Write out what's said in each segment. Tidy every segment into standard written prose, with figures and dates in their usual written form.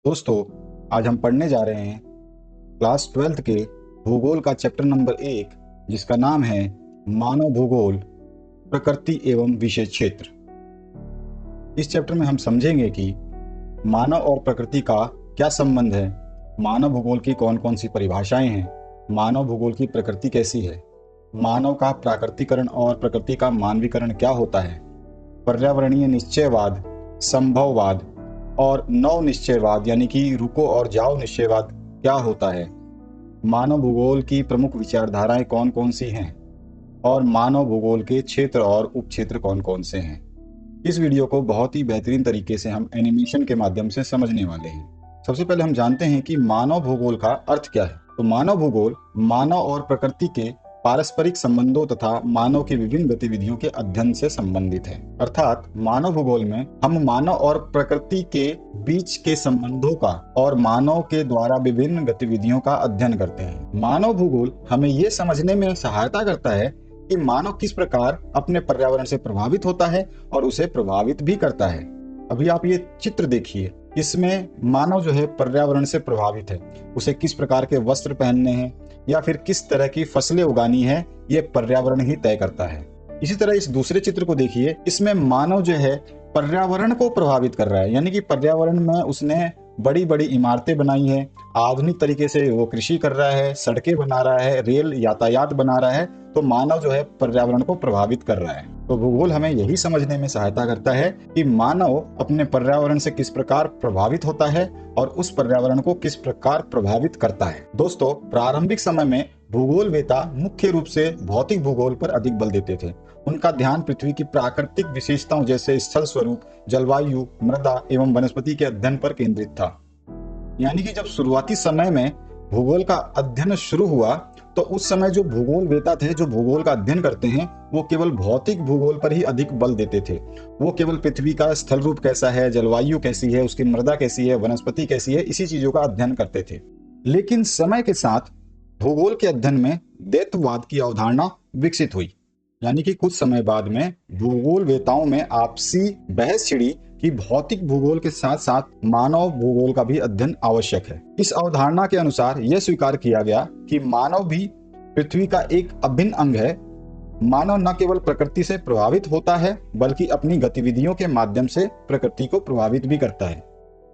दोस्तों, आज हम पढ़ने जा रहे हैं क्लास 12th के भूगोल का चैप्टर नंबर 1, जिसका नाम है मानव भूगोल, प्रकृति एवं विशेष क्षेत्र। इस चैप्टर में हम समझेंगे कि मानव और प्रकृति का क्या संबंध है, मानव भूगोल की कौन कौन सी परिभाषाएं हैं, मानव भूगोल की प्रकृति कैसी है, मानव का प्राकृतिकरण और प्रकृति का मानवीकरण क्या होता है, पर्यावरणीय निश्चयवाद, संभववाद और नव निश्चयवाद यानी कि रुको और जाओ निश्चयवाद क्या होता है, मानव भूगोल की प्रमुख विचारधाराएं कौन कौन सी हैं और मानव भूगोल के क्षेत्र और उपक्षेत्र कौन कौन से हैं। इस वीडियो को बहुत ही बेहतरीन तरीके से हम एनिमेशन के माध्यम से समझने वाले हैं। सबसे पहले हम जानते हैं कि मानव भूगोल का अर्थ क्या है। तो मानव भूगोल मानव और प्रकृति के पारस्परिक संबंधों तथा मानव की विभिन्न गतिविधियों के अध्ययन से संबंधित है। अर्थात मानव भूगोल में हम मानव और प्रकृति के बीच के संबंधों का और मानव के द्वारा विभिन्न गतिविधियों का अध्ययन करते हैं। मानव भूगोल हमें ये समझने में सहायता करता है कि मानव किस प्रकार अपने पर्यावरण से प्रभावित होता है और उसे प्रभावित भी करता है। अभी आप ये चित्र देखिए, इसमें मानव जो है पर्यावरण से प्रभावित है। उसे किस प्रकार के वस्त्र पहनने हैं या फिर किस तरह की फसलें उगानी है, ये पर्यावरण ही तय करता है। इसी तरह इस दूसरे चित्र को देखिए, इसमें मानव जो है पर्यावरण को प्रभावित कर रहा है, यानी कि पर्यावरण में उसने बड़ी बड़ी इमारतें बनाई है, आधुनिक तरीके से वो कृषि कर रहा है, सड़कें बना रहा है, रेल यातायात बना रहा है। तो मानव जो है पर्यावरण को प्रभावित कर रहा है। तो भूगोल हमें यही समझने में सहायता करता है कि मानव अपने पर्यावरण से किस प्रकार प्रभावित होता है और उस पर्यावरण को किस प्रकार प्रभावित करता है। दोस्तों, प्रारंभिक समय में भूगोलवेता मुख्य रूप से भौतिक भूगोल पर अधिक बल देते थे। उनका ध्यान पृथ्वी की प्राकृतिक विशेषताओं जैसे स्थल स्वरूप, जलवायु, मृदा एवं वनस्पति के अध्ययन पर केंद्रित था। यानी कि जब शुरुआती समय में भूगोल का अध्ययन शुरू हुआ तो उस समय जो भूगोलवेता थे, जो भूगोल का अध्ययन करते हैं, वो केवल भौतिक भूगोल पर ही अधिक बल देते थे। वो केवल पृथ्वी का स्थल रूप कैसा है, जलवायु कैसी है, उसकी मृदा कैसी है, वनस्पति कैसी है, इसी चीजों का अध्ययन करते थे। लेकिन समय के साथ भूगोल के अध्ययन में द्वैतवाद की अवधारणा विकसित हुई। यानी कि कुछ समय बाद में भूगोलवेताओं में आपसी बहस छिड़ी कि भौतिक भूगोल के साथ साथ मानव भूगोल का भी अध्ययन आवश्यक है। इस अवधारणा के अनुसार यह स्वीकार किया गया कि मानव भी पृथ्वी का एक अभिन्न अंग है। मानव न केवल प्रकृति से प्रभावित होता है बल्कि अपनी गतिविधियों के माध्यम से प्रकृति को प्रभावित भी करता है।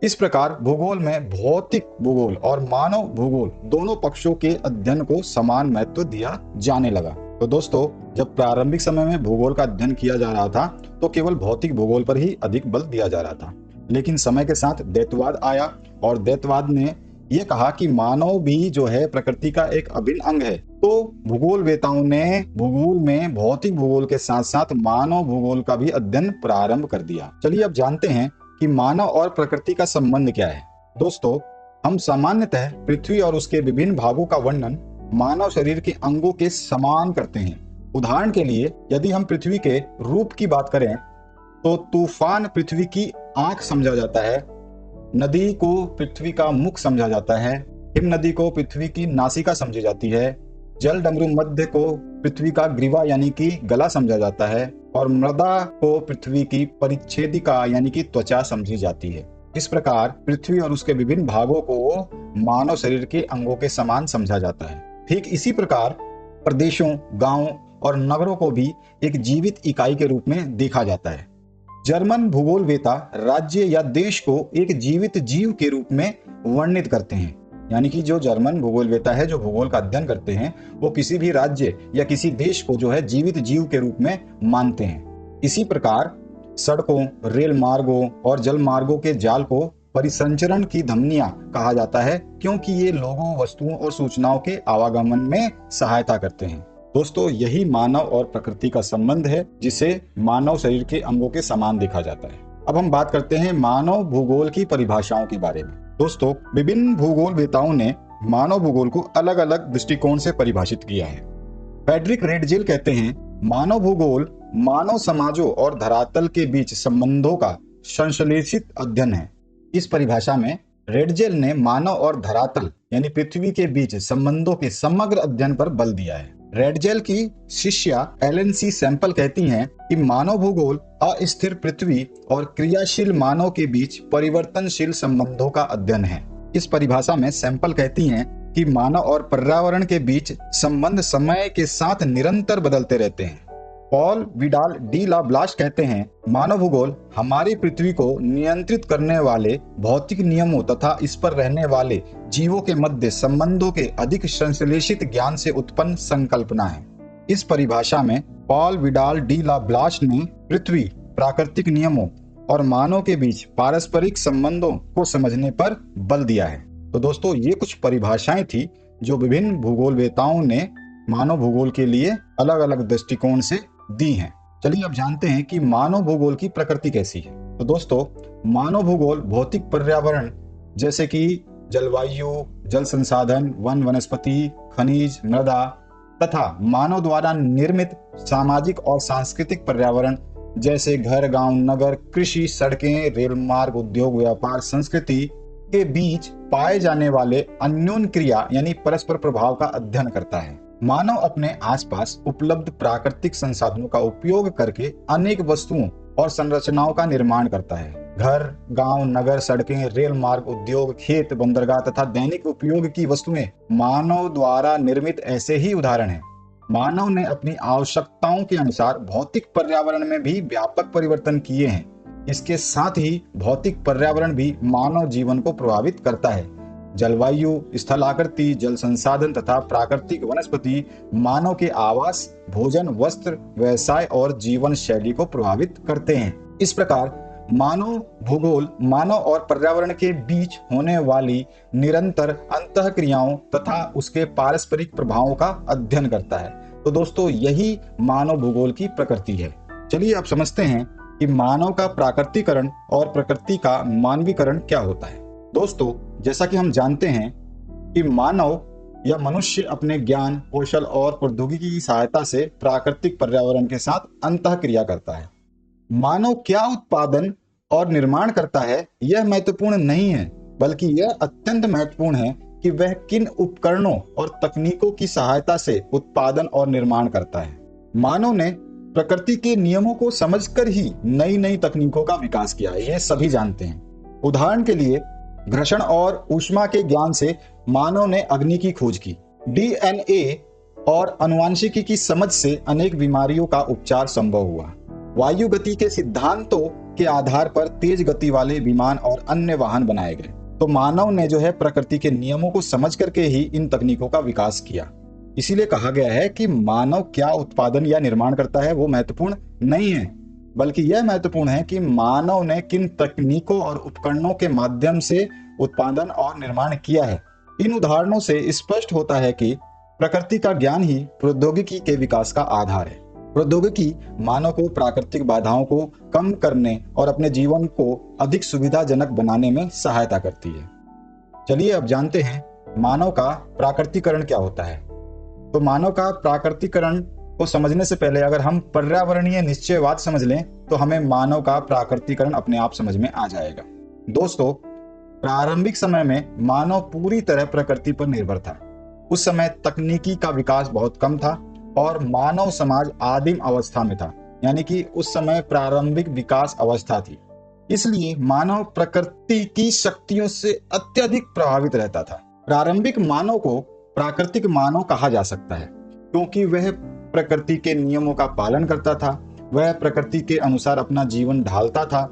इस प्रकार भूगोल में भौतिक भूगोल और मानव भूगोल दोनों पक्षों के अध्ययन को समान महत्व दिया जाने लगा। तो दोस्तों, जब प्रारंभिक समय में भूगोल का अध्ययन किया जा रहा था तो केवल भौतिक भूगोल पर ही अधिक बल दिया जा रहा था। लेकिन समय के साथ द्वैतवाद आया और द्वैतवाद ने यह कहा कि मानव भी जो है प्रकृति का एक अभिन्न अंग है। तो भूगोलवेताओं ने भूगोल में भौतिक भूगोल के साथ साथ मानव भूगोल का भी अध्ययन प्रारंभ कर दिया। चलिए अब जानते हैं कि मानव और प्रकृति का संबंध क्या है। दोस्तों, हम सामान्यतः पृथ्वी और उसके विभिन्न भागों का वर्णन मानव शरीर के अंगों के समान करते हैं। उदाहरण के लिए यदि हम पृथ्वी के रूप की बात करें तो तूफान पृथ्वी की आंख समझा जाता है, नदी को पृथ्वी का मुख समझा जाता है, हिम नदी को पृथ्वी की नासिका समझी जाती है, जल डमरू मध्य को पृथ्वी का ग्रीवा यानी कि गला समझा जाता है और मृदा को पृथ्वी की परिच्छेदिका यानी कि त्वचा समझी जाती है। इस प्रकार पृथ्वी और उसके विभिन्न भागों को मानव शरीर के अंगों के समान समझा जाता है। ठीक इसी प्रकार प्रदेशों, गांवों और नगरों को भी एक जीवित इकाई के रूप में देखा जाता है। जर्मन भूगोलवेता राज्य या देश को एक जीवित जीव के रूप में वर्णित करते हैं। यानी कि जो जर्मन भूगोलवेता है, जो भूगोल का अध्ययन करते हैं, वो किसी भी राज्य या किसी देश को जो है जीवित जीव के रूप में मानते हैं। इसी प्रकार सड़कों, रेल मार्गों और जल मार्गों के जाल को परिसंचरण की धमनियां कहा जाता है, क्योंकि ये लोगों, वस्तुओं और सूचनाओं के आवागमन में सहायता करते हैं। दोस्तों, यही मानव और प्रकृति का संबंध है, जिसे मानव शरीर के अंगों के समान देखा जाता है। अब हम बात करते हैं मानव भूगोल की परिभाषाओं के बारे में। दोस्तों, विभिन्न भूगोलवेताओं ने मानव भूगोल को अलग अलग दृष्टिकोण से परिभाषित किया है। फ्रेडरिक रेडजेल कहते हैं, मानव भूगोल मानव समाजों और धरातल के बीच संबंधों का संश्लेषित अध्ययन है। इस परिभाषा में रेडजेल ने मानव और धरातल यानी पृथ्वी के बीच संबंधों के समग्र अध्ययन पर बल दिया है। रेडजेल की शिष्या एलन सी सैंपल कहती हैं कि मानव भूगोल अस्थिर पृथ्वी और क्रियाशील मानव के बीच परिवर्तनशील संबंधों का अध्ययन है। इस परिभाषा में सैंपल कहती हैं कि मानव और पर्यावरण के बीच संबंध समय के साथ निरंतर बदलते रहते हैं। Paul Vidal de la Blache कहते हैं, मानव भूगोल हमारी पृथ्वी को नियंत्रित करने वाले भौतिक नियमों तथा इस पर रहने वाले जीवों के मध्य संबंधों के अधिक संश्लेषित ज्ञान से उत्पन्न संकल्पना है। इस परिभाषा में Paul Vidal de la Blache ने पृथ्वी, प्राकृतिक नियमों और मानव के बीच पारस्परिक संबंधों को समझने पर बल दिया है। तो दोस्तों, ये कुछ परिभाषाएं थी जो विभिन्न भूगोलवेताओं ने मानव भूगोल के लिए अलग अलग दृष्टिकोण से दी हैं। चलिए अब जानते हैं कि मानव भूगोल की प्रकृति कैसी है। तो दोस्तों, मानव भूगोल भौतिक पर्यावरण जैसे कि जलवायु, जल संसाधन, वन वनस्पति, खनिज, मृदा तथा मानव द्वारा निर्मित सामाजिक और सांस्कृतिक पर्यावरण जैसे घर, गांव, नगर, कृषि, सड़कें, रेल मार्ग, उद्योग, व्यापार, संस्कृति के बीच पाए जाने वाले अन्योन्य क्रिया यानी परस्पर प्रभाव का अध्ययन करता है। मानव अपने आसपास उपलब्ध प्राकृतिक संसाधनों का उपयोग करके अनेक वस्तुओं और संरचनाओं का निर्माण करता है। घर, गांव, नगर, सड़कें, रेल मार्ग, उद्योग, खेत, बंदरगाह तथा दैनिक उपयोग की वस्तुएं मानव द्वारा निर्मित ऐसे ही उदाहरण हैं। मानव ने अपनी आवश्यकताओं के अनुसार भौतिक पर्यावरण में भी व्यापक परिवर्तन किए हैं। इसके साथ ही भौतिक पर्यावरण भी मानव जीवन को प्रभावित करता है। जलवायु, स्थलाकृति, जल संसाधन तथा प्राकृतिक वनस्पति मानव के आवास, भोजन, वस्त्र, व्यवसाय और जीवन शैली को प्रभावित करते हैं। इस प्रकार मानव भूगोल मानव और पर्यावरण के बीच होने वाली निरंतर अंतःक्रियाओं तथा उसके पारस्परिक प्रभावों का अध्ययन करता है। तो दोस्तों, यही मानव भूगोल की प्रकृति है। चलिए अब समझते हैं कि मानव का प्राकृतिकरण और प्रकृति का मानवीकरण क्या होता है। दोस्तों, जैसा कि हम जानते हैं कि मानव या मनुष्य अपने ज्ञान, कौशल और प्रौद्योगिकी की सहायता से प्राकृतिक पर्यावरण के साथ अंतःक्रिया करता है। मानव क्या उत्पादन और निर्माण करता है यह महत्वपूर्ण नहीं है, बल्कि यह अत्यंत महत्वपूर्ण है कि वह किन उपकरणों और तकनीकों की सहायता से उत्पादन और निर्माण करता है। मानव ने प्रकृति के नियमों को समझकर ही नई नई तकनीकों का विकास किया है, यह सभी जानते हैं। उदाहरण के लिए घर्षण और ऊष्मा के ज्ञान से मानव ने अग्नि की खोज की। डीएनए और आनुवंशिकी की समझ से अनेक बीमारियों का उपचार संभव हुआ। वायु गति के सिद्धांतों के आधार पर तेज गति वाले विमान और अन्य वाहन बनाए गए। तो मानव ने जो है प्रकृति के नियमों को समझ करके ही इन तकनीकों का विकास किया। इसीलिए कहा गया है कि मानव क्या उत्पादन या निर्माण करता है वो महत्वपूर्ण नहीं है, बल्कि यह महत्वपूर्ण है कि मानव ने किन तकनीकों और उपकरणों के माध्यम से उत्पादन और निर्माण किया है। इन उदाहरणों से स्पष्ट होता है कि प्रकृति का ज्ञान ही प्रौद्योगिकी के विकास का आधार है। प्रौद्योगिकी मानव को प्राकृतिक बाधाओं को कम करने और अपने जीवन को अधिक सुविधाजनक बनाने में सहायता करती है। चलिए अब जानते हैं मानव का प्राकृतिकरण क्या होता है। तो मानव का प्राकृतिकरण को समझने से पहले अगर हम पर्यावरणीय निश्चयवाद समझ लें तो हमें मानव का प्राकृतिकरण अपने आप समझ में आ जाएगा। दोस्तों, प्रारंभिक समय में मानव पूरी तरह प्रकृति पर निर्भर था। उस समय तकनीकी का विकास बहुत कम था और मानव समाज आदिम अवस्था में था, यानी कि उस समय प्रारंभिक विकास अवस्था थी। इसलिए मानव प्रकृति की शक्तियों से अत्यधिक प्रभावित रहता था। प्रारंभिक मानव को प्राकृतिक मानव कहा जा सकता है क्योंकि वह प्रकृति के नियमों का पालन करता था, वह प्रकृति के अनुसार अपना जीवन ढालता था,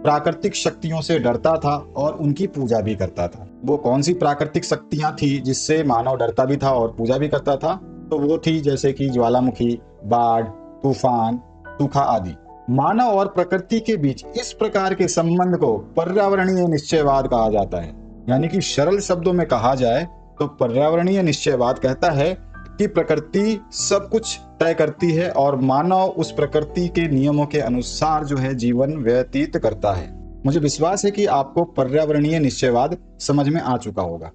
प्राकृतिक शक्तियों से डरता था और उनकी पूजा भी करता था। वो कौन सी प्राकृतिक शक्तियां थी जिससे मानव डरता भी था और पूजा भी करता था? तो वो थी जैसे कि ज्वालामुखी, बाढ़, तूफान, सूखा आदि। मानव और प्रकृति के बीच इस प्रकार के संबंध को पर्यावरणीय निश्चयवाद कहा जाता है। यानी कि सरल शब्दों में कहा जाए तो पर्यावरणीय निश्चयवाद कहता है कि प्रकृति सब कुछ तय करती है और मानव उस प्रकृति के नियमों के अनुसार जो है जीवन व्यतीत करता है। मुझे विश्वास है कि आपको पर्यावरणीय निश्चयवाद समझ में आ चुका होगा।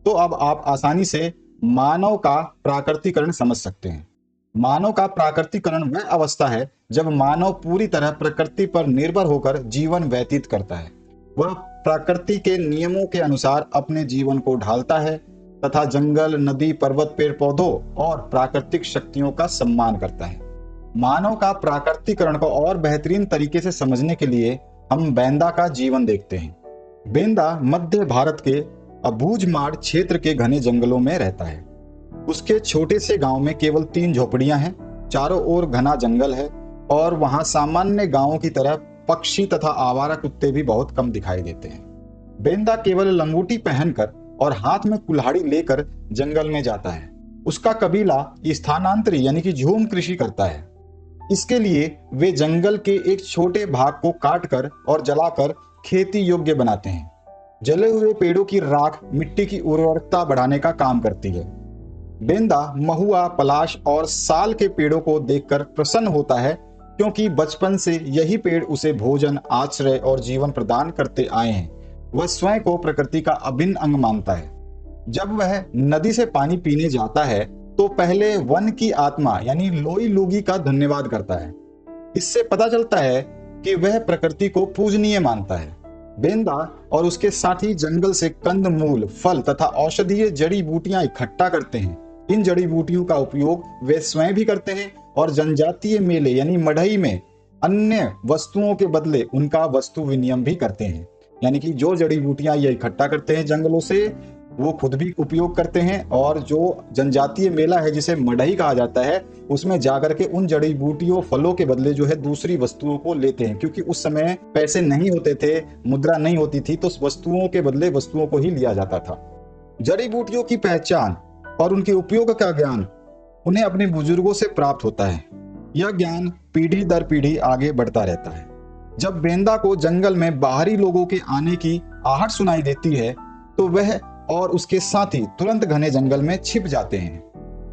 तो अब आप आसानी से मानव का प्राकृतिकरण समझ सकते हैं। मानव का प्राकृतिकरण वह अवस्था है जब मानव पूरी तरह प्रकृति पर निर्भर होकर जीवन व्यतीत करता है। वह प्रकृति के नियमों के अनुसार अपने जीवन को ढालता है, तथा जंगल, नदी, पर्वत, पेड़ पौधों और प्राकृतिक शक्तियों का सम्मान करता है। मानव का प्राकृतिकरण को और बेहतरीन तरीके से समझने के लिए हम बेंदा का जीवन देखते हैं। बेंदा मध्य भारत के अबूझमाड़ क्षेत्र के घने जंगलों में रहता है। उसके छोटे से गांव में केवल 3 झोपड़ियां हैं, चारों ओर घना जंगल है और वहां सामान्य गांवों की तरह पक्षी तथा आवारा कुत्ते भी बहुत कम दिखाई देते हैं। बेंदा केवल लंगोटी पहनकर और हाथ में कुल्हाड़ी लेकर जंगल में जाता है। उसका कबीला स्थानांतरी यानी कि झूम कृषि करता है। इसके लिए वे जंगल के एक छोटे भाग को काटकर और जलाकर खेती योग्य बनाते हैं। जले हुए पेड़ों की राख मिट्टी की उर्वरकता बढ़ाने का काम करती है। बेंदा महुआ, पलाश और साल के पेड़ों को देखकर प्रसन्न होता है, क्योंकि बचपन से यही पेड़ उसे भोजन, आश्रय और जीवन प्रदान करते आए हैं। वह स्वयं को प्रकृति का अभिन्न अंग मानता है। जब वह नदी से पानी पीने जाता है तो पहले वन की आत्मा यानी लोई लूगी का धन्यवाद करता है। इससे पता चलता है कि वह प्रकृति को पूजनीय मानता है। बेंदा और उसके साथी जंगल से कंद मूल, फल तथा औषधीय जड़ी बूटियां इकट्ठा करते हैं। इन जड़ी बूटियों का उपयोग वे स्वयं भी करते हैं और जनजातीय मेले यानी मढ़ई में अन्य वस्तुओं के बदले उनका वस्तु विनिमय भी करते हैं। यानी कि जो जड़ी बूटियां ये इकट्ठा करते हैं जंगलों से, वो खुद भी उपयोग करते हैं और जो जनजातीय मेला है जिसे मढ़ई कहा जाता है, उसमें जाकर के उन जड़ी बूटियों, फलों के बदले जो है दूसरी वस्तुओं को लेते हैं, क्योंकि उस समय पैसे नहीं होते थे, मुद्रा नहीं होती थी, तो वस्तुओं के बदले वस्तुओं को ही लिया जाता था। जड़ी बूटियों की पहचान और उनके उपयोग का ज्ञान उन्हें अपने बुजुर्गों से प्राप्त होता है। यह ज्ञान पीढ़ी दर पीढ़ी आगे बढ़ता रहता है। जब बेंदा को जंगल में बाहरी लोगों के आने की आहट सुनाई देती है तो वह और उसके साथी तुरंत घने जंगल में छिप जाते हैं।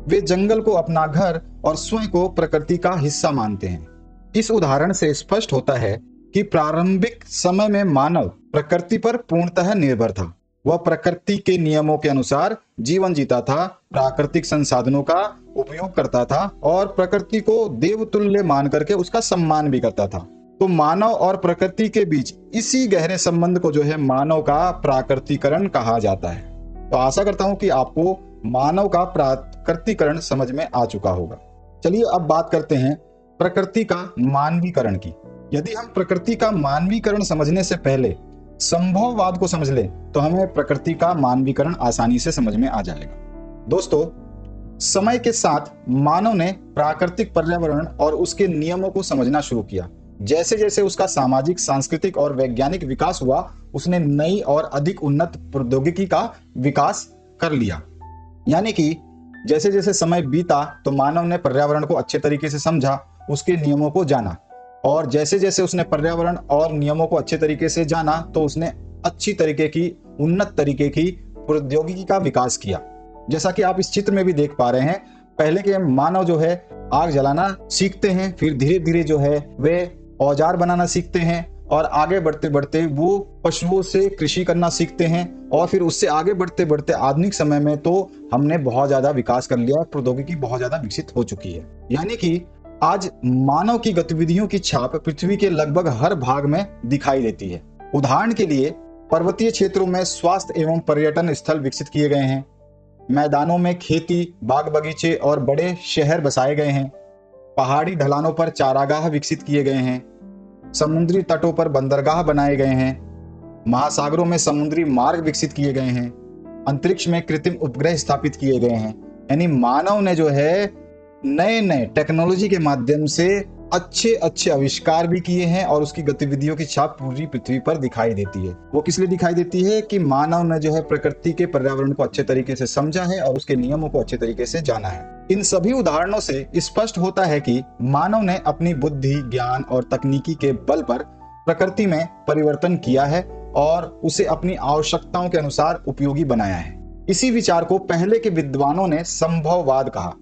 वे जंगल को अपना घर और स्वयं को प्रकृति का हिस्सा मानते हैं। इस उदाहरण से स्पष्ट होता है कि प्रारंभिक समय में मानव प्रकृति पर पूर्णतः निर्भर था। वह प्रकृति के नियमों के अनुसार जीवन जीता था, प्राकृतिक संसाधनों का उपयोग करता था और प्रकृति को देवतुल्य मान करके उसका सम्मान भी करता था। तो मानव और प्रकृति के बीच इसी गहरे संबंध को जो है मानव का प्राकृतिकरण कहा जाता है। तो आशा करता हूं कि आपको मानव का प्राकृतिकरण समझ में आ चुका होगा। चलिए अब बात करते हैं प्रकृति का मानवीकरण की। यदि हम प्रकृति का मानवीकरण समझने से पहले संभववाद को समझ लें तो हमें प्रकृति का मानवीकरण आसानी से समझ में आ जाएगा। दोस्तों, समय के साथ मानव ने प्राकृतिक पर्यावरण और उसके नियमों को समझना शुरू किया। जैसे जैसे उसका सामाजिक, सांस्कृतिक और वैज्ञानिक विकास हुआ, उसने नई और अधिक उन्नत प्रौद्योगिकी का विकास कर लिया। यानी कि जैसे जैसे समय बीता तो मानव ने पर्यावरण को अच्छे तरीके से समझा, उसके नियमों को जाना, और जैसे जैसे उसने पर्यावरण और नियमों को अच्छे तरीके से जाना तो उसने अच्छी तरीके की, उन्नत तरीके की प्रौद्योगिकी का विकास किया। जैसा कि आप इस चित्र में भी देख पा रहे हैं, पहले के मानव जो है आग जलाना सीखते हैं, फिर धीरे धीरे जो है वे औजार बनाना सीखते हैं और आगे बढ़ते बढ़ते वो पशुओं से कृषि करना सीखते हैं, और फिर उससे आगे बढ़ते बढ़ते आधुनिक समय में तो हमने बहुत ज्यादा विकास कर लिया, प्रौद्योगिकी बहुत ज्यादा विकसित हो चुकी है। यानी कि आज मानव की गतिविधियों की छाप पृथ्वी के लगभग हर भाग में दिखाई देती है। उदाहरण के लिए पर्वतीय क्षेत्रों में स्वास्थ्य एवं पर्यटन स्थल विकसित किए गए हैं, मैदानों में खेती, बाग बगीचे और बड़े शहर बसाए गए हैं, पहाड़ी ढलानों पर चारागाह विकसित किए गए हैं, समुद्री तटों पर बंदरगाह बनाए गए हैं, महासागरों में समुद्री मार्ग विकसित किए गए हैं, अंतरिक्ष में कृत्रिम उपग्रह स्थापित किए गए हैं। यानी मानव ने जो है नए नए टेक्नोलॉजी के माध्यम से अच्छे अच्छे आविष्कार भी किए हैं और उसकी गतिविधियों की छाप पूरी पृथ्वी पर दिखाई देती है। वो किस लिए दिखाई देती है कि मानव ने जो है प्रकृति के पर्यावरण को अच्छे तरीके से समझा है और उसके नियमों को अच्छे तरीके से जाना है। इन सभी उदाहरणों से स्पष्ट होता है कि मानव ने अपनी बुद्धि, ज्ञान और तकनीकी के बल पर प्रकृति में परिवर्तन किया है और उसे अपनी आवश्यकताओं के अनुसार उपयोगी बनाया है। इसी विचार को पहले के विद्वानों ने संभववाद कहा।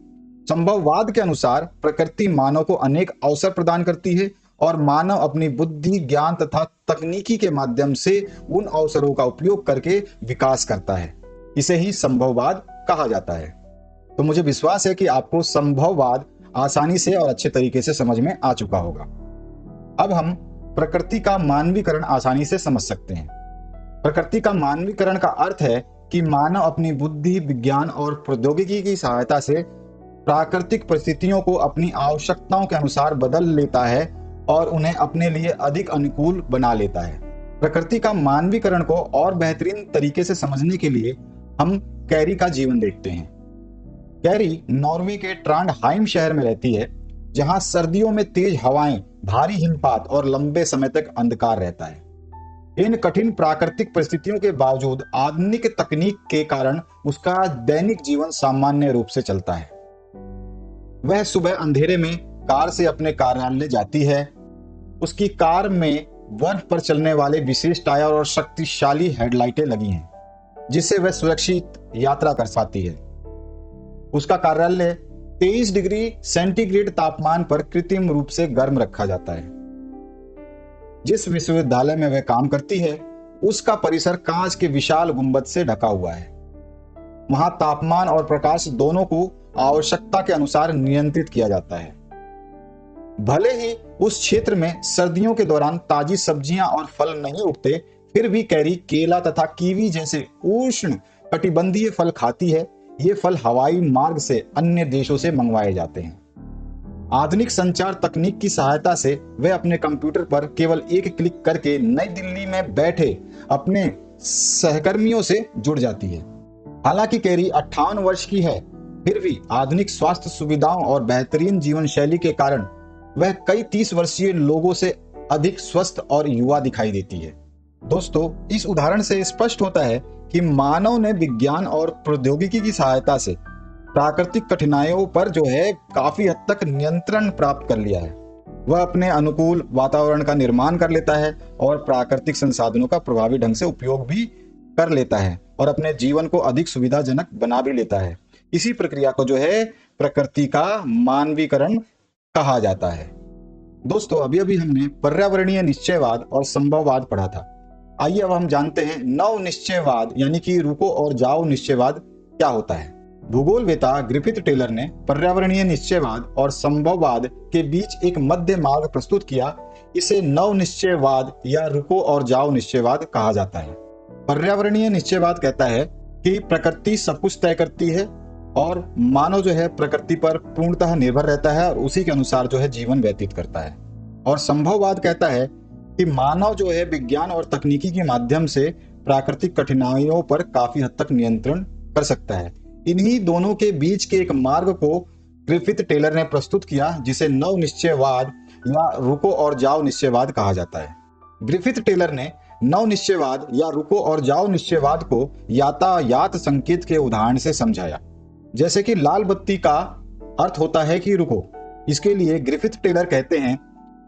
संभववाद के अनुसार प्रकृति मानव को अनेक अवसर प्रदान करती है और मानव अपनी बुद्धि, ज्ञान तथा तकनीकी के माध्यम से उन अवसरों का उपयोग करके विकास करता है। इसे ही संभववाद कहा जाता है। तो मुझे विश्वास है कि आपको संभववाद आसानी से और अच्छे तरीके से समझ में आ चुका होगा। अब हम प्रकृति का मानवीकरण आसानी से समझ सकते हैं। प्रकृति का मानवीकरण का अर्थ है कि मानव अपनी बुद्धि, विज्ञान और प्रौद्योगिकी की सहायता से प्राकृतिक परिस्थितियों को अपनी आवश्यकताओं के अनुसार बदल लेता है और उन्हें अपने लिए अधिक अनुकूल बना लेता है। प्रकृति का मानवीकरण को और बेहतरीन तरीके से समझने के लिए हम कैरी का जीवन देखते हैं। कैरी नॉर्वे के ट्रांडहाइम शहर में रहती है, जहां सर्दियों में तेज हवाएं, भारी हिमपात और लंबे समय तक अंधकार रहता है। इन कठिन प्राकृतिक परिस्थितियों के बावजूद आधुनिक तकनीक के कारण उसका दैनिक जीवन सामान्य रूप से चलता है। वह सुबह अंधेरे में कार से अपने कार्यालय जाती है। उसकी कार में बर्फ पर चलने वाले विशेष टायर और शक्तिशाली हेडलाइटें लगी हैं, जिससे वह सुरक्षित यात्रा कर पाती है। उसका कार्यालय 23 डिग्री सेंटीग्रेड तापमान पर कृत्रिम रूप से गर्म रखा जाता है। जिस विश्वविद्यालय में वह काम करती है, उसका परिसर कांच के विशाल गुंबद से ढका हुआ है। वहां तापमान और प्रकाश दोनों को आवश्यकता के अनुसार नियंत्रित किया जाता है। भले ही उस क्षेत्र में सर्दियों के दौरान ताजी सब्जियां और फल नहीं उगते, फिर भी कैरी केला तथा कीवी जैसे उष्ण कटिबंधीय फल खाती है। ये फल हवाई मार्ग से अन्य देशों से मंगवाए जाते हैं। आधुनिक संचार तकनीक की सहायता से वह अपने कंप्यूटर पर केवल एक क्लिक करके नई दिल्ली में बैठे अपने सहकर्मियों से जुड़ जाती है। हालांकि कैरी 58 वर्ष की है, फिर भी आधुनिक स्वास्थ्य सुविधाओं और बेहतरीन जीवन शैली के कारण वह कई 30 वर्षीय लोगों से अधिक स्वस्थ और युवा दिखाई देती है। दोस्तों, इस उदाहरण से स्पष्ट होता है कि मानव ने विज्ञान और प्रौद्योगिकी की सहायता से प्राकृतिक कठिनाइयों पर काफी हद तक नियंत्रण प्राप्त कर लिया है। वह अपने अनुकूल वातावरण का निर्माण कर लेता है और प्राकृतिक संसाधनों का प्रभावी ढंग से उपयोग भी कर लेता है और अपने जीवन को अधिक सुविधाजनक बना भी लेता है। इसी प्रक्रिया को प्रकृति का मानवीकरण कहा जाता है। दोस्तों, अभी अभी हमने पर्यावरणीय निश्चयवाद और संभववाद पढ़ा था। आइए अब हम जानते हैं नव निश्चयवाद यानी कि रुको और जाओ निश्चयवाद क्या होता है। भूगोलवेता ग्रिफिथ टेलर ने पर्यावरणीय निश्चयवाद और संभववाद के बीच एक मध्य मार्ग प्रस्तुत किया। इसे नव निश्चयवाद या रुको और जाओ निश्चयवाद कहा जाता है। पर्यावरणीय निश्चयवाद कहता है कि प्रकृति सब कुछ तय करती है और मानव प्रकृति पर पूर्णतः निर्भर रहता है और उसी के अनुसार जीवन व्यतीत करता है। और संभववाद कहता है कि मानव विज्ञान और तकनीकी के माध्यम से प्राकृतिक कठिनाइयों पर काफी हद तक नियंत्रण कर सकता है। इन्हीं दोनों के बीच के एक मार्ग को ग्रिफिथ टेलर ने प्रस्तुत किया, जिसे नव निश्चयवाद या रुको और जाओ निश्चयवाद कहा जाता है। ग्रिफिथ टेलर ने नव निश्चयवाद या रुको और जाओ निश्चयवाद को यातायात संकेत के उदाहरण से समझाया। जैसे कि लाल बत्ती का अर्थ होता है कि रुको। इसके लिए ग्रिफिथ टेलर कहते हैं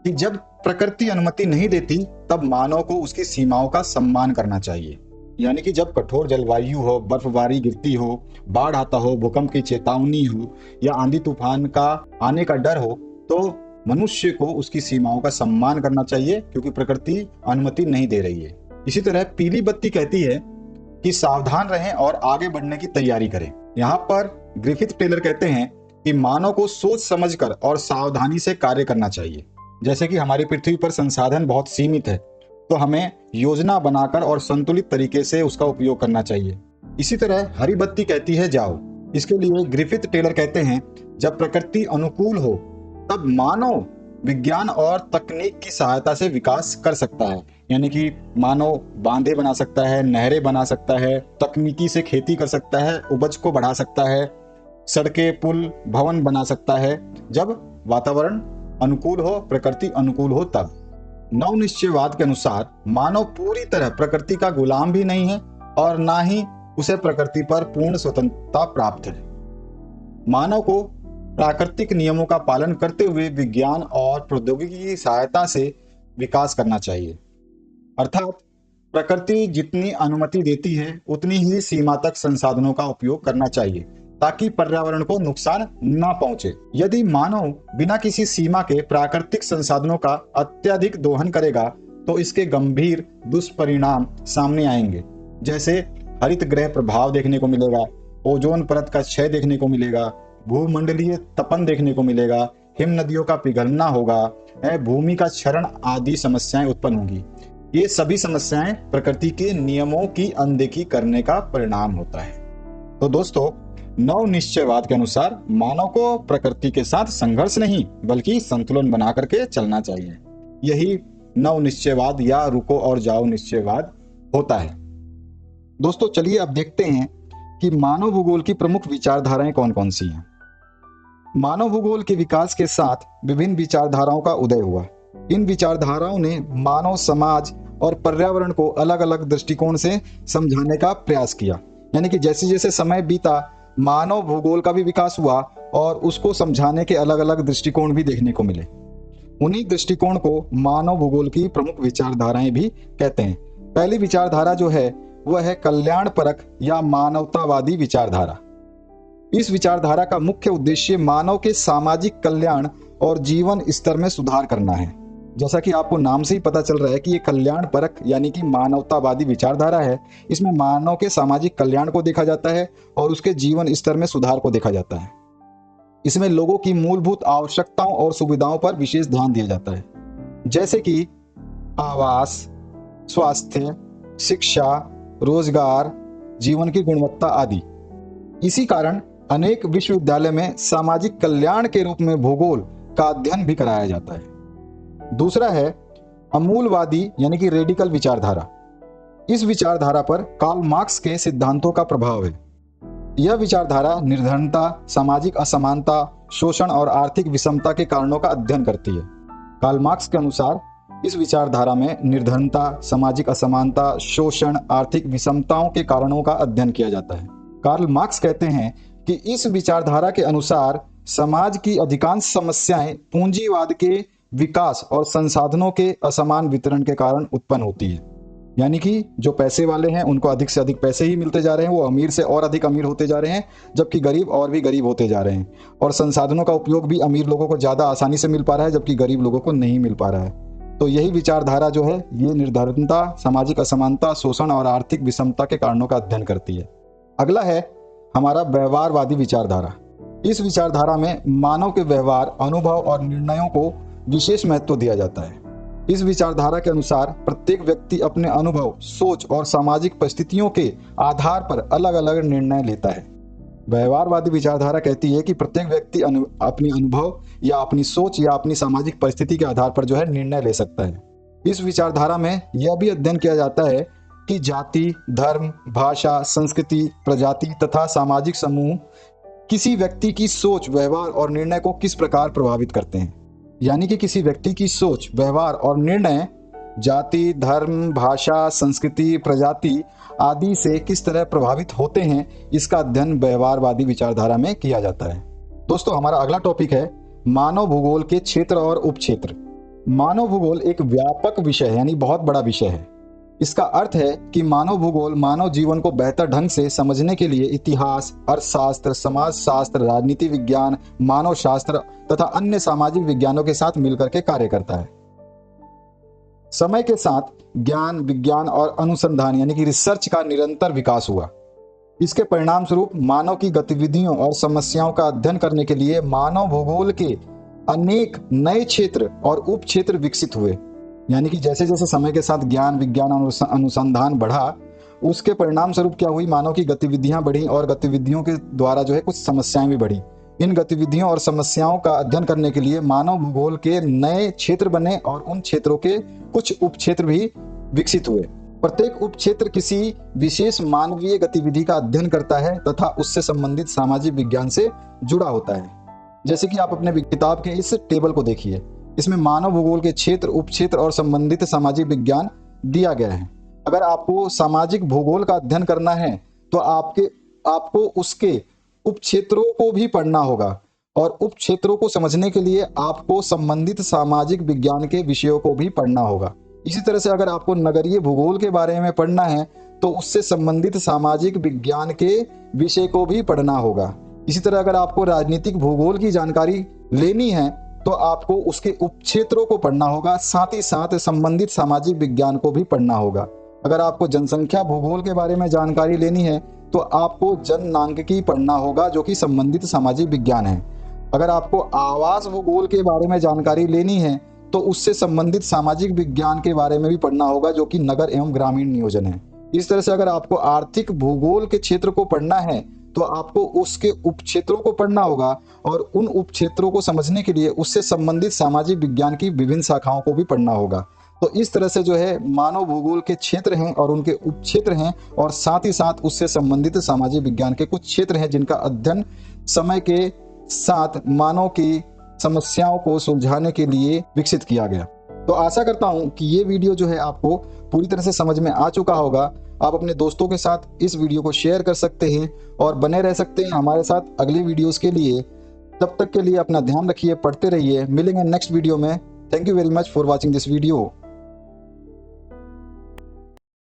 कि जब प्रकृति अनुमति नहीं देती, तब मानव को उसकी सीमाओं का सम्मान करना चाहिए। यानी कि जब कठोर जलवायु हो, बर्फबारी गिरती हो, बाढ़ आता हो, भूकंप की चेतावनी हो या आंधी तूफान का आने का डर हो, तो मनुष्य को उसकी सीमाओं का सम्मान करना चाहिए, क्योंकि प्रकृति अनुमति नहीं दे रही है। इसी तरह पीली बत्ती कहती है कि सावधान रहें और आगे बढ़ने की तैयारी करें। यहाँ पर ग्रिफिथ टेलर कहते हैं कि मानव को सोच समझकर और सावधानी से कार्य करना चाहिए। जैसे कि हमारी पृथ्वी पर संसाधन बहुत सीमित है, तो हमें योजना बनाकर और संतुलित तरीके से उसका उपयोग करना चाहिए। इसी तरह हरी बत्ती कहती है जाओ। इसके लिए ग्रिफिथ टेलर कहते हैं जब प्रकृति अनुकूल हो, तब मानव विज्ञान और तकनीक की सहायता से विकास कर सकता है। यानी कि मानव बांधे बना सकता है, नहरें बना सकता है, तकनीकी से खेती कर सकता है, उपज को बढ़ा सकता है, सड़कें, पुल, भवन बना सकता है, जब वातावरण अनुकूल हो, प्रकृति अनुकूल हो तब। नव निश्चयवाद के अनुसार मानव पूरी तरह प्रकृति का गुलाम भी नहीं है और ना ही उसे प्रकृति पर पूर्ण स्वतंत्रता प्राप्त है। मानव को प्राकृतिक नियमों का पालन करते हुए विज्ञान और प्रौद्योगिकी की सहायता से विकास करना चाहिए। अर्थात प्रकृति जितनी अनुमति देती है, उतनी ही सीमा तक संसाधनों का उपयोग करना चाहिए, ताकि पर्यावरण को नुकसान न पहुंचे। यदि मानव बिना किसी सीमा के प्राकृतिक संसाधनों का अत्यधिक दोहन करेगा, तो इसके गंभीर दुष्परिणाम सामने आएंगे। जैसे हरित गृह प्रभाव देखने को मिलेगा, ओजोन परत का क्षय देखने को मिलेगा, भूमंडलीय तपन देखने को मिलेगा, हिम नदियों का पिघलना होगा, भूमि का क्षरण आदि समस्याएं उत्पन्न होंगी। ये सभी समस्याएं प्रकृति के नियमों की अनदेखी करने का परिणाम होता है। तो दोस्तों, नव निश्चयवाद के अनुसार मानव को प्रकृति के साथ संघर्ष नहीं बल्कि संतुलन बना करके चलना चाहिए। यही नव निश्चयवाद या रुको और जाओ निश्चयवाद होता है। दोस्तों, चलिए अब देखते हैं कि मानव भूगोल की प्रमुख विचारधाराएं कौन कौन सी हैं। मानव भूगोल के विकास के साथ विभिन्न विचारधाराओं का उदय हुआ। इन विचारधाराओं ने मानव समाज और पर्यावरण को अलग अलग दृष्टिकोण से समझाने का प्रयास किया। यानी कि जैसे जैसे समय बीता, मानव भूगोल का भी विकास हुआ और उसको समझाने के अलग अलग दृष्टिकोण भी देखने को मिले। उन्हीं दृष्टिकोण को मानव भूगोल की प्रमुख विचारधाराएं भी कहते हैं। पहली विचारधारा जो है वह है कल्याणपरक या मानवतावादी विचारधारा। इस विचारधारा का मुख्य उद्देश्य मानव के सामाजिक कल्याण और जीवन स्तर में सुधार करना है। जैसा कि आपको नाम से ही पता चल रहा है कि ये कल्याणपरक यानी कि मानवतावादी विचारधारा है। इसमें मानव के सामाजिक कल्याण को देखा जाता है और उसके जीवन स्तर में सुधार को देखा जाता है। इसमें लोगों की मूलभूत आवश्यकताओं और सुविधाओं पर विशेष ध्यान दिया जाता है, जैसे कि आवास, स्वास्थ्य, शिक्षा, रोजगार, जीवन की गुणवत्ता आदि। इसी कारण अनेक विश्वविद्यालय में सामाजिक कल्याण के रूप में भूगोल का अध्ययन भी कराया जाता है। दूसरा है अमूलवादी यानी कि रेडिकल विचारधारा। इस विचारधारा पर कार्ल मार्क्स के सिद्धांतों का प्रभाव है। यह विचारधारा निर्धनता, सामाजिक असमानता, शोषण और आर्थिक विषमता के कारणों का अध्ययन करती है। कार्ल मार्क्स के अनुसार इस विचारधारा में निर्धनता, सामाजिक असमानता, शोषण, आर्थिक विषमताओं के कारणों का अध्ययन किया जाता है। कार्ल मार्क्स कहते हैं कि इस विचारधारा के अनुसार समाज की अधिकांश समस्याएं पूंजीवाद के विकास और संसाधनों के असमान वितरण के कारण उत्पन्न होती है। यानी कि जो पैसे वाले हैं उनको अधिक से अधिक पैसे ही मिलते जा रहे हैं, वो अमीर से और अधिक अमीर होते जा रहे हैं, जबकि गरीब और भी गरीब होते जा रहे हैं। और संसाधनों का उपयोग भी अमीर लोगों को ज़्यादा आसानी से मिल पा रहा है, जबकि गरीब लोगों को नहीं मिल पा रहा है। तो यही विचारधारा जो है ये निर्धनता, सामाजिक असमानता, शोषण और आर्थिक विषमता के कारणों का अध्ययन करती है। अगला है हमारा व्यवहारवादी विचारधारा। इस विचारधारा में मानव के व्यवहार, अनुभव और निर्णयों को विशेष महत्व दिया जाता है। इस विचारधारा के अनुसार प्रत्येक व्यक्ति अपने अनुभव, सोच और सामाजिक परिस्थितियों के आधार पर अलग अलग निर्णय लेता है। व्यवहारवादी विचारधारा कहती है कि प्रत्येक व्यक्ति अपने अनुभव या अपनी सोच या अपनी सामाजिक परिस्थिति के आधार पर जो है निर्णय ले सकता है। इस विचारधारा में यह भी अध्ययन किया जाता है कि जाति, धर्म, भाषा, संस्कृति, प्रजाति तथा सामाजिक समूह किसी व्यक्ति की सोच, व्यवहार और निर्णय को किस प्रकार प्रभावित करते हैं। यानी कि किसी व्यक्ति की सोच, व्यवहार और निर्णय जाति, धर्म, भाषा, संस्कृति, प्रजाति आदि से किस तरह प्रभावित होते हैं, इसका अध्ययन व्यवहारवादी विचारधारा में किया जाता है। दोस्तों, हमारा अगला टॉपिक है मानव भूगोल के क्षेत्र और उपक्षेत्र। मानव भूगोल एक व्यापक विषय है, यानी बहुत बड़ा विषय है। इसका अर्थ है कि मानव भूगोल मानव जीवन को बेहतर ढंग से समझने के लिए इतिहास, अर्थशास्त्र, समाजशास्त्र, राजनीति विज्ञान, मानव शास्त्र तथा अन्य सामाजिक विज्ञानों के साथ मिलकर के कार्य करता है। समय के साथ ज्ञान, विज्ञान और अनुसंधान यानी कि रिसर्च का निरंतर विकास हुआ। इसके परिणाम स्वरूप मानव की गतिविधियों और समस्याओं का अध्ययन करने के लिए मानव भूगोल के अनेक नए क्षेत्र और उप क्षेत्र विकसित हुए। यानी कि जैसे जैसे समय के साथ ज्ञान, विज्ञान और अनुसंधान बढ़ा, उसके परिणाम स्वरूप क्या हुई, मानव की गतिविधियां बढ़ी और गतिविधियों के द्वारा जो है कुछ समस्याएं भी बढ़ी। इन गतिविधियों और समस्याओं का अध्ययन करने के लिए मानव भूगोल के नए क्षेत्र बने और उन क्षेत्रों के कुछ उपक्षेत्र भी विकसित हुए। प्रत्येक उपक्षेत्र किसी विशेष मानवीय गतिविधि का अध्ययन करता है तथा उससे संबंधित सामाजिक विज्ञान से जुड़ा होता है। जैसे कि आप अपने किताब के इस टेबल को देखिए, इसमें मानव भूगोल के क्षेत्र, उपक्षेत्र और संबंधित सामाजिक विज्ञान दिया गया है। अगर आपको सामाजिक भूगोल का अध्ययन करना है तो आपको उसके उपक्षेत्रों को भी पढ़ना होगा और उपक्षेत्रों को समझने के लिए आपको संबंधित सामाजिक विज्ञान के विषयों को भी पढ़ना होगा। इसी तरह से अगर आपको नगरीय भूगोल के बारे में पढ़ना है तो उससे संबंधित सामाजिक विज्ञान के विषय को भी पढ़ना होगा। इसी तरह अगर आपको राजनीतिक भूगोल की जानकारी लेनी है तो आपको उसके उपक्षेत्रों को पढ़ना होगा, साथ ही साथ संबंधित सामाजिक विज्ञान को भी पढ़ना होगा। अगर आपको जनसंख्या भूगोल के बारे में जानकारी लेनी है तो आपको जननांकिकी पढ़ना होगा, जो कि संबंधित सामाजिक विज्ञान है। अगर आपको आवास भूगोल के बारे में जानकारी लेनी है तो उससे संबंधित सामाजिक विज्ञान के बारे में भी पढ़ना होगा, जो कि नगर एवं ग्रामीण नियोजन है। इस तरह से अगर आपको आर्थिक भूगोल के क्षेत्र को पढ़ना है तो आपको उसके उपक्षेत्रों को पढ़ना होगा, और उन उपक्षेत्रों को समझने के लिए उससे संबंधित सामाजिक विज्ञान की विभिन्न शाखाओं को भी पढ़ना होगा। तो इस तरह से जो है मानव भूगोल के क्षेत्र हैं और उनके उपक्षेत्र हैं, और साथ ही साथ उससे संबंधित सामाजिक विज्ञान के कुछ क्षेत्र हैं जिनका अध्ययन समय के साथ मानव की समस्याओं को सुलझाने के लिए विकसित किया गया। तो आशा करता हूं कि ये वीडियो जो है आपको पूरी तरह से समझ में आ चुका होगा। आप अपने दोस्तों के साथ इस वीडियो को शेयर कर सकते हैं और बने रह सकते हैं हमारे साथ अगली वीडियोस के लिए। तब तक के लिए अपना ध्यान रखिए, पढ़ते रहिए। मिलेंगे नेक्स्ट वीडियो में। Thank you very much for watching this video.